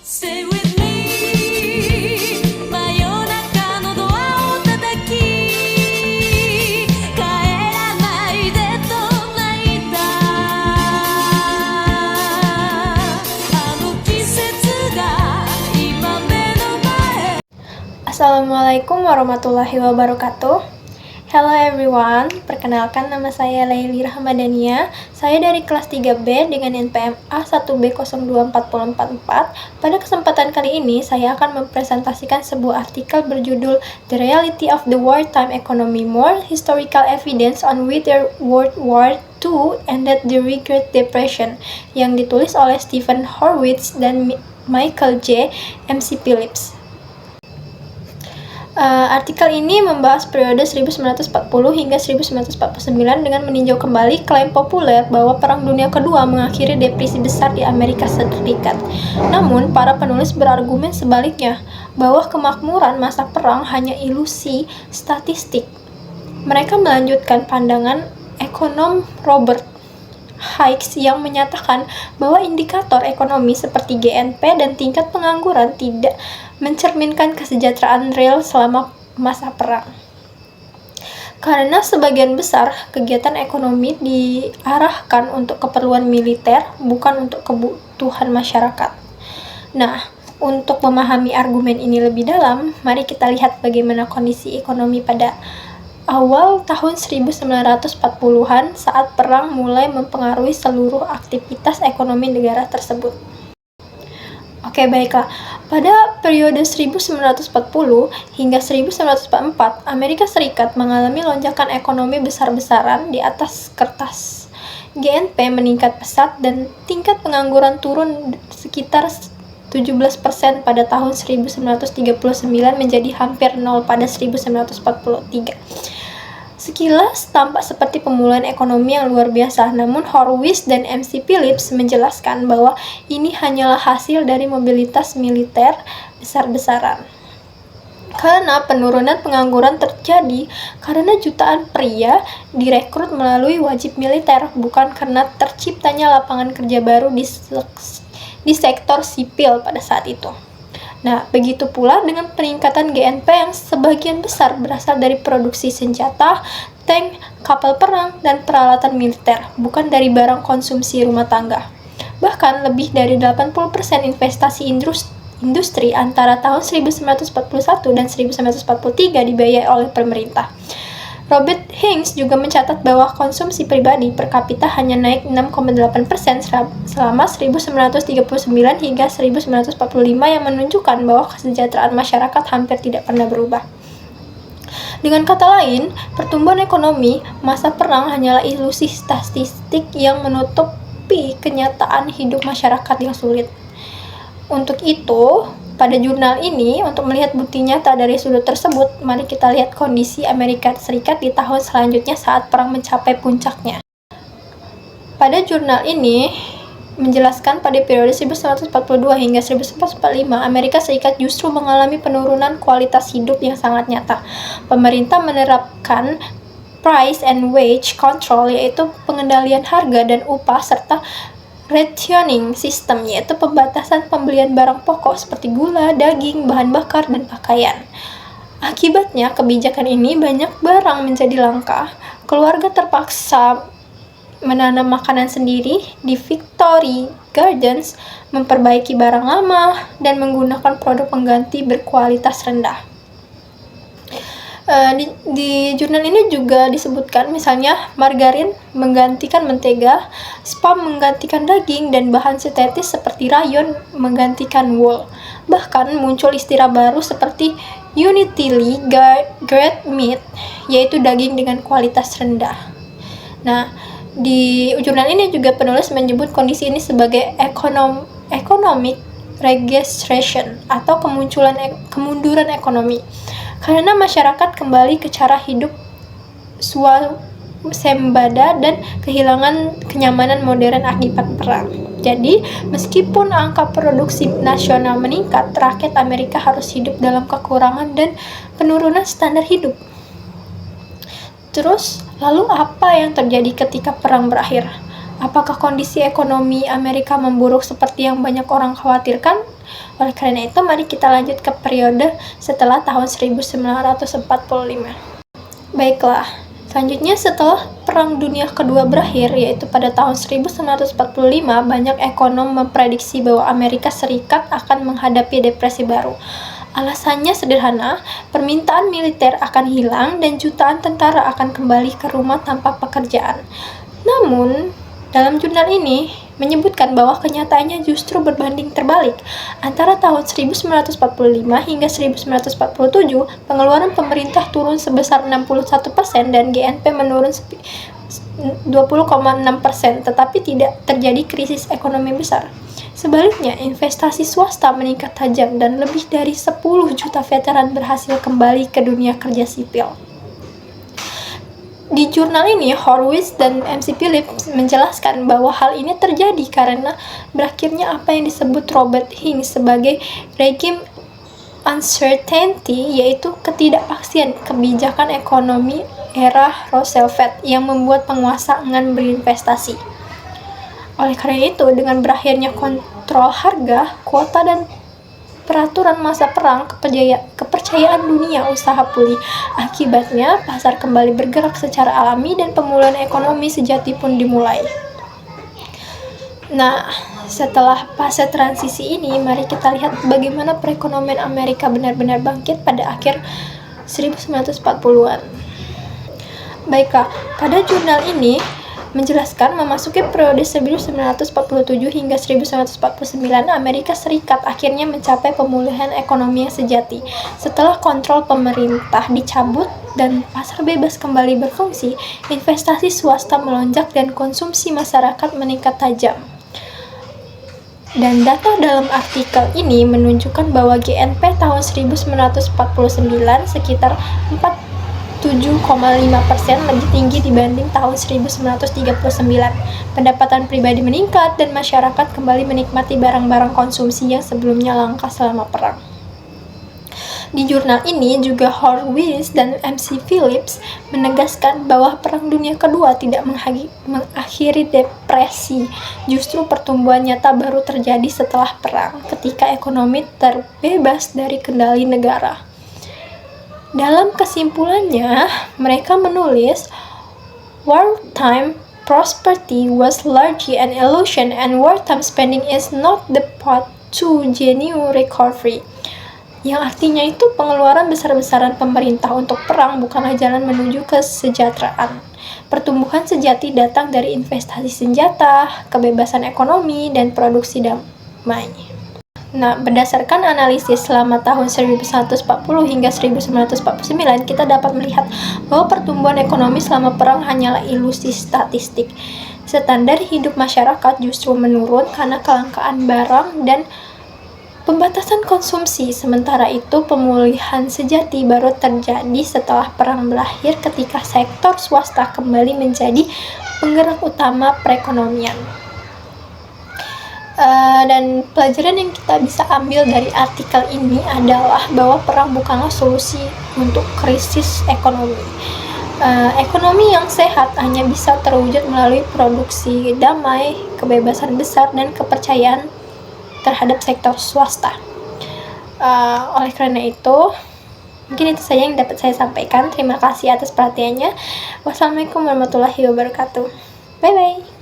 Stay with me 真夜中のドアを叩き帰らないでと泣いたあの季節が今目の前 Assalamualaikum warahmatullahi wabarakatuh. Hello everyone, perkenalkan nama saya Laili Rahmadania. Saya dari kelas 3B dengan NPM A1B02444. Pada kesempatan kali ini, saya akan mempresentasikan sebuah artikel berjudul The Reality of the Wartime Economy, More Historical Evidence on Whether World War II Ended the Great Depression, yang ditulis oleh Stephen Horwitz dan Michael J. MC Phillips. Artikel ini membahas periode 1940 hingga 1949 dengan meninjau kembali klaim populer bahwa Perang Dunia Kedua mengakhiri depresi besar di Amerika Serikat. Namun, para penulis berargumen sebaliknya, bahwa kemakmuran masa perang hanya ilusi statistik. Mereka melanjutkan pandangan ekonom Robert Hicks yang menyatakan bahwa indikator ekonomi seperti GNP dan tingkat pengangguran tidak mencerminkan kesejahteraan real selama masa perang. Karena sebagian besar kegiatan ekonomi diarahkan untuk keperluan militer, bukan untuk kebutuhan masyarakat. Nah, untuk memahami argumen ini lebih dalam, mari kita lihat bagaimana kondisi ekonomi pada awal tahun 1940-an saat perang mulai mempengaruhi seluruh aktivitas ekonomi negara tersebut. Oke, baiklah. Pada periode 1940 hingga 1944, Amerika Serikat mengalami lonjakan ekonomi besar-besaran di atas kertas. GNP meningkat pesat dan tingkat pengangguran turun sekitar 17% pada tahun 1939 menjadi hampir nol pada 1943. Sekilas tampak seperti pemulihan ekonomi yang luar biasa, namun Horwitz dan MC Phillips menjelaskan bahwa ini hanyalah hasil dari mobilitas militer besar-besaran. Karena penurunan pengangguran terjadi karena jutaan pria direkrut melalui wajib militer, bukan karena terciptanya lapangan kerja baru di sektor sipil pada saat itu. Nah, begitu pula dengan peningkatan GNP yang sebagian besar berasal dari produksi senjata, tank, kapal perang, dan peralatan militer, bukan dari barang konsumsi rumah tangga. Bahkan lebih dari 80% investasi industri antara tahun 1941 dan 1943 dibiayai oleh pemerintah. Robert Hicks juga mencatat bahwa konsumsi pribadi per kapita hanya naik 6,8% selama 1939 hingga 1945 yang menunjukkan bahwa kesejahteraan masyarakat hampir tidak pernah berubah. Dengan kata lain, pertumbuhan ekonomi masa perang hanyalah ilusi statistik yang menutupi kenyataan hidup masyarakat yang sulit. Untuk itu, pada jurnal ini, untuk melihat bukti nyata dari sudut tersebut, mari kita lihat kondisi Amerika Serikat di tahun selanjutnya saat perang mencapai puncaknya. Pada jurnal ini menjelaskan pada periode 1942 hingga 1945, Amerika Serikat justru mengalami penurunan kualitas hidup yang sangat nyata. Pemerintah menerapkan price and wage control, yaitu pengendalian harga dan upah, serta rationing system, yaitu pembatasan pembelian barang pokok seperti gula, daging, bahan bakar, dan pakaian. Akibatnya, kebijakan ini banyak barang menjadi langka. Keluarga terpaksa menanam makanan sendiri di Victory Gardens, memperbaiki barang lama, dan menggunakan produk pengganti berkualitas rendah. Di jurnal ini juga disebutkan misalnya margarin menggantikan mentega, spam menggantikan daging, dan bahan sintetis seperti rayon menggantikan wool. Bahkan muncul istilah baru seperti unitilely grade meat, yaitu daging dengan kualitas rendah. Nah, di jurnal ini juga penulis menyebut kondisi ini sebagai economic regression atau kemunduran ekonomi. Karena masyarakat kembali ke cara hidup swasembada dan kehilangan kenyamanan modern akibat perang. Jadi, meskipun angka produksi nasional meningkat, rakyat Amerika harus hidup dalam kekurangan dan penurunan standar hidup. Terus, lalu apa yang terjadi ketika perang berakhir? Apakah kondisi ekonomi Amerika memburuk seperti yang banyak orang khawatirkan? Oleh karena itu, mari kita lanjut ke periode setelah tahun 1945. Baiklah, selanjutnya setelah Perang Dunia Kedua berakhir, yaitu pada tahun 1945, banyak ekonom memprediksi bahwa Amerika Serikat akan menghadapi depresi baru. Alasannya sederhana, permintaan militer akan hilang dan jutaan tentara akan kembali ke rumah tanpa pekerjaan. Namun, dalam jurnal ini menyebutkan bahwa kenyataannya justru berbanding terbalik. Antara tahun 1945 hingga 1947, pengeluaran pemerintah turun sebesar 61% dan GNP menurun 20,6%, tetapi tidak terjadi krisis ekonomi besar. Sebaliknya, investasi swasta meningkat tajam dan lebih dari 10 juta veteran berhasil kembali ke dunia kerja sipil. Di jurnal ini, Horowitz dan MC Phillips menjelaskan bahwa hal ini terjadi karena berakhirnya apa yang disebut Robert Hinks sebagai regime uncertainty, yaitu ketidakpastian kebijakan ekonomi era Roosevelt yang membuat penguasa enggan berinvestasi. Oleh karena itu, dengan berakhirnya kontrol harga, kuota, dan peraturan masa perang, kepercayaan dunia usaha pulih. Akibatnya, pasar kembali bergerak secara alami dan pemulihan ekonomi sejati pun dimulai. Nah, setelah fase transisi ini, mari kita lihat bagaimana perekonomian Amerika benar-benar bangkit pada akhir 1940-an. Baiklah, pada jurnal ini menjelaskan memasuki periode 1947 hingga 1949, Amerika Serikat akhirnya mencapai pemulihan ekonomi yang sejati. Setelah kontrol pemerintah dicabut dan pasar bebas kembali berfungsi, investasi swasta melonjak dan konsumsi masyarakat meningkat tajam. Dan data dalam artikel ini menunjukkan bahwa GNP tahun 1949 sekitar 7,5% lebih tinggi dibanding tahun 1939. Pendapatan pribadi meningkat dan masyarakat kembali menikmati barang-barang konsumsi yang sebelumnya langka selama perang. Di jurnal ini juga Horowitz dan MC Phillips menegaskan bahwa Perang Dunia Kedua tidak mengakhiri depresi. Justru pertumbuhan nyata baru terjadi setelah perang, ketika ekonomi terbebas dari kendali negara. Dalam kesimpulannya, mereka menulis, wartime prosperity was largely an illusion and wartime spending is not the path to genuine recovery. Yang artinya itu pengeluaran besar-besaran pemerintah untuk perang bukanlah jalan menuju kesejahteraan. Pertumbuhan sejati datang dari investasi senjata, kebebasan ekonomi, dan produksi damai. Nah, berdasarkan analisis selama tahun 1940 hingga 1949, kita dapat melihat bahwa pertumbuhan ekonomi selama perang hanyalah ilusi statistik. Standar hidup masyarakat justru menurun karena kelangkaan barang dan pembatasan konsumsi. Sementara itu, pemulihan sejati baru terjadi setelah perang berakhir ketika sektor swasta kembali menjadi penggerak utama perekonomian. Dan pelajaran yang kita bisa ambil dari artikel ini adalah bahwa perang bukanlah solusi untuk krisis ekonomi. Ekonomi yang sehat hanya bisa terwujud melalui produksi damai, kebebasan besar, dan kepercayaan terhadap sektor swasta. Oleh karena itu, mungkin itu saja yang dapat saya sampaikan. Terima kasih atas perhatiannya. Wassalamualaikum warahmatullahi wabarakatuh. Bye-bye.